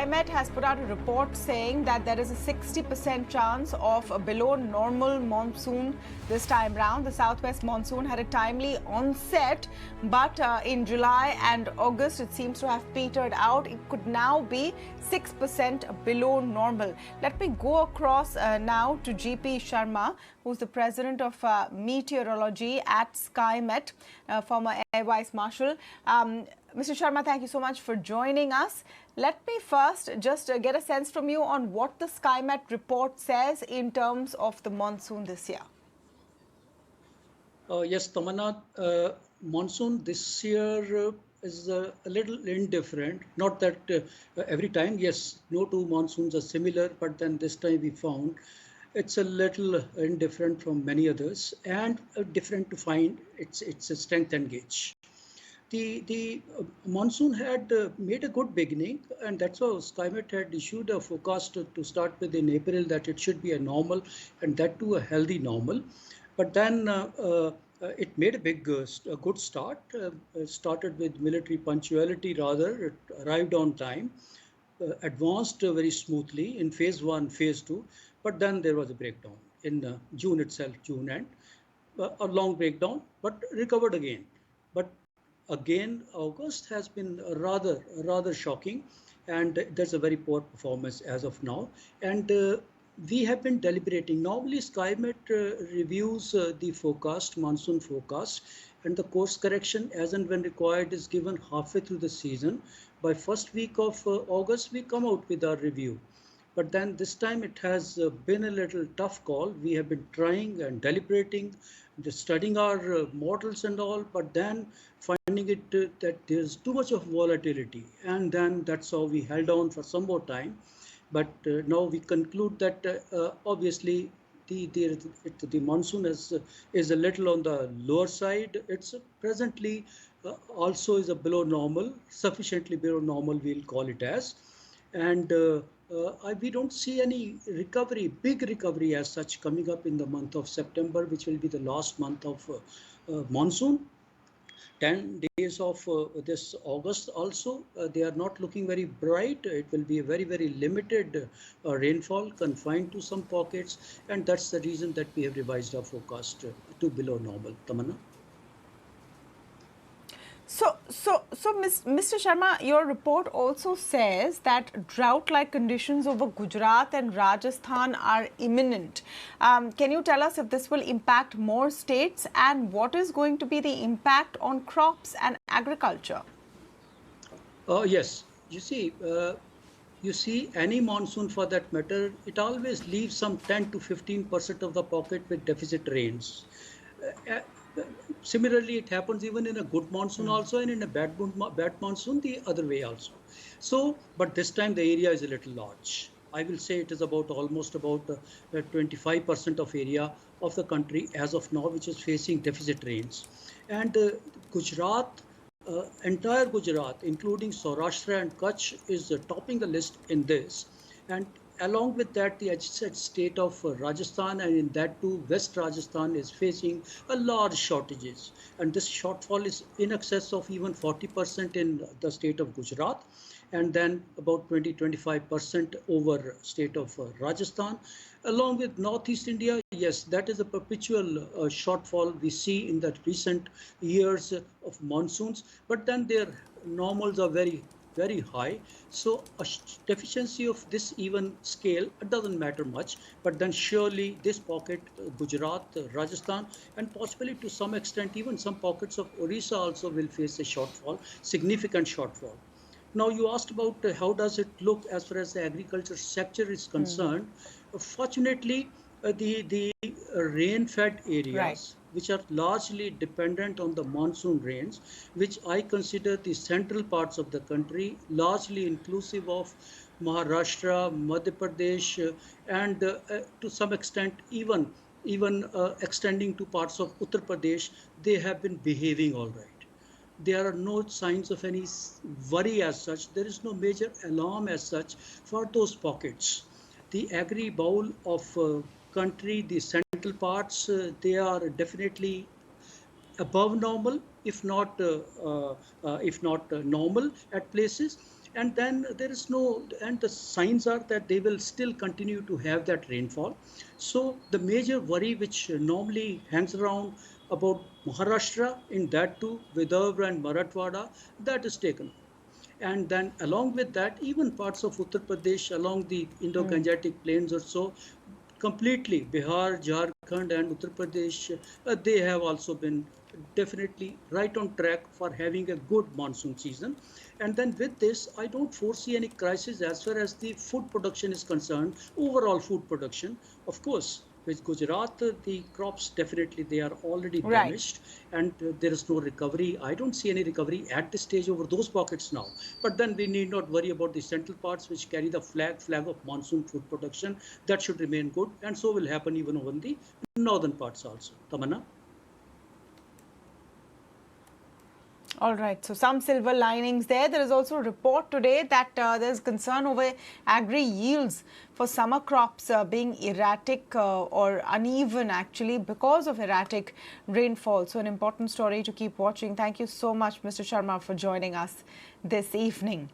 Skymet has put out a report saying that there is a 60% chance of a below normal monsoon this time round. The southwest monsoon had a timely onset, but in July and August it seems to have petered out. It could now be 6% below normal. Let me go across now to G.P Sharma, who's the president of Meteorology at Skymet, former Air Vice Marshal. Mr. Sharma, thank you so much for joining us. Let me first just get a sense from you on what the Skymet report says in terms of the monsoon this year. Yes, Tamanna, monsoon this year is a little indifferent. Not that every time, yes, no two monsoons are similar, but then this time we found it's a little indifferent from many others and different to find its strength and gauge. The monsoon had made a good beginning, and that's why Skymet had issued a forecast to start with in April that it should be a normal, and that too a healthy normal. But then it made a good start. Started with military punctuality rather. It arrived on time, advanced very smoothly in phase 1, phase 2. But then there was a breakdown in June itself, June end. A long breakdown, but recovered again. But again, August has been rather shocking, and there's a very poor performance as of now. And we have been deliberating. Normally, Skymet reviews the forecast, monsoon forecast, and the course correction as and when required is given halfway through the season. By first week of August, we come out with our review. But then this time it has been a little tough call. We have been trying and deliberating, just studying our models and all, but then finding it that there's too much of volatility. And then that's how we held on for some more time. But now we conclude that obviously the monsoon is a little on the lower side. It's presently also is a below normal, sufficiently below normal, we'll call it as. And we don't see any recovery, big recovery as such coming up in the month of September, which will be the last month of monsoon. 10 days of this August also, they are not looking very bright. It will be a very limited rainfall, confined to some pockets. And that's the reason that we have revised our forecast to below normal. Tamanna? So, Mr. Sharma, your report also says that drought-like conditions over Gujarat and Rajasthan are imminent. Can you tell us if this will impact more states, and what is going to be the impact on crops and agriculture? Yes, you see, any monsoon for that matter, it always leaves some 10 to 15% of the pocket with deficit rains. Similarly, it happens even in a good monsoon also, and in a bad monsoon the other way also. So, but this time the area is a little large. I will say it is almost about 25% of area of the country as of now, which is facing deficit rains. And Gujarat, entire Gujarat, including Saurashtra and Kutch, is topping the list in this. And along with that, the adjacent state of Rajasthan, and in that too, West Rajasthan is facing a large shortages. And this shortfall is in excess of even 40% in the state of Gujarat, and then about 20-25% over state of Rajasthan. Along with Northeast India, yes, that is a perpetual shortfall we see in the recent years of monsoons, but then their normals are very high. So a deficiency of this even scale, it doesn't matter much, but then surely this pocket, Gujarat, Rajasthan, and possibly to some extent even some pockets of Orissa also will face a shortfall, significant shortfall. Now you asked about how does it look as far as the agriculture sector is concerned. Fortunately, the rain-fed areas, which are largely dependent on the monsoon rains, which I consider the central parts of the country, largely inclusive of Maharashtra, Madhya Pradesh, and to some extent even extending to parts of Uttar Pradesh, they have been behaving all right. There are no signs of any worry as such. There is no major alarm as such for those pockets. The agri bowl of country, the central parts, they are definitely above normal, if not normal at places. And then there is no, and the signs are that they will still continue to have that rainfall. So the major worry which normally hangs around about Maharashtra, in that too Vidarbha and Marathwada, that is taken off. And then along with that, even parts of Uttar Pradesh along the Indo-Gangetic plains or so, completely Bihar, Jharkhand, and Uttar Pradesh, they have also been definitely right on track for having a good monsoon season. And then with this, I don't foresee any crisis as far as the food production is concerned, overall food production. Of course, with Gujarat, the crops definitely they are already Right. damaged, and there is no recovery. I don't see any recovery at this stage over those pockets now. But then we need not worry about the central parts which carry the flag of monsoon food production. That should remain good, and so will happen even over the northern parts also. Tamanna. All right, so some silver linings there. There is also a report today that there's concern over agri yields for summer crops being erratic or uneven actually because of erratic rainfall. So an important story to keep watching. Thank you so much, Mr. Sharma, for joining us this evening.